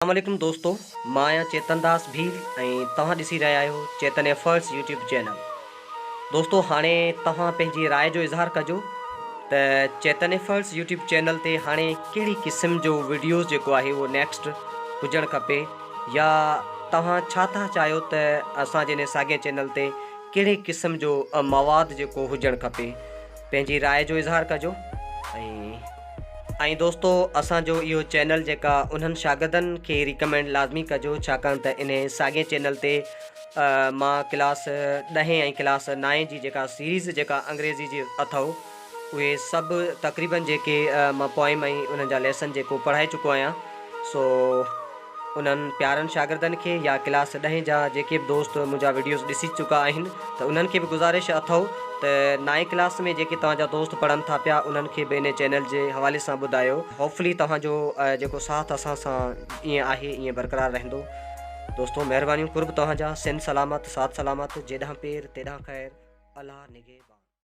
अस्सलाम वालेकुम दोस्तों, मां आहियां चेतन दास भील ऐं तव्हां ॾिसी रहिया आहियो चेतन एफर्ट्स यूट्यूब चैनल। दोस्तों हाणे तव्हां पंहिंजी राय जो इज़हार कजो त चेतन एफर्ट्स यूट्यूब चैनल ते हाणे कहिड़ी क़िस्म जो वीडियोज़ जेको आहे उहो नेक्स्ट हुजणु खपे, या तव्हां छा था चाहियो त असांजे हिन साॻे चैनल ते कहिड़े क़िस्म जो मवाद जेको हुजणु खपे, पंहिंजी राय जो इज़हार कजो। ऐं दोस्तों असांजो इहो चैनल जेका उन्हनि शागिर्दनि खे रिकमेंड लाज़मी कजो, छाकाणि त इन साॻे चैनल ते मां क्लास 10 ऐं क्लास 9 जी जेका सीरीज़ जेका अंग्रेज़ी जी अथव उहे सभु तक़रीबन जेके मां पोइम ऐं उन्हनि जा लेसन जेको पढ़ाए चुको आहियां। सो उन्हनि प्यारनि शागिर्दनि खे या क्लास 10 जा जेके बि दोस्त मुंहिंजा वीडियोज़ ॾिसी चुका आहिनि त उन्हनि खे बि गुज़ारिश अथव त 9 क्लास में जेके तव्हांजा दोस्त पढ़नि था पिया उन्हनि खे बि इन चैनल जे हवाले सां ॿुधायो। होपफुली तव्हांजो जेको साथ असां सां ईअं आहे ईअं बरक़रार रहंदो। दोस्तों महिरबानी कुर्ब तव्हांजा, सिंध सलामत, साथ सलामत, जेॾां पेर तेॾां ख़ैर, अल्लाह निगहबान।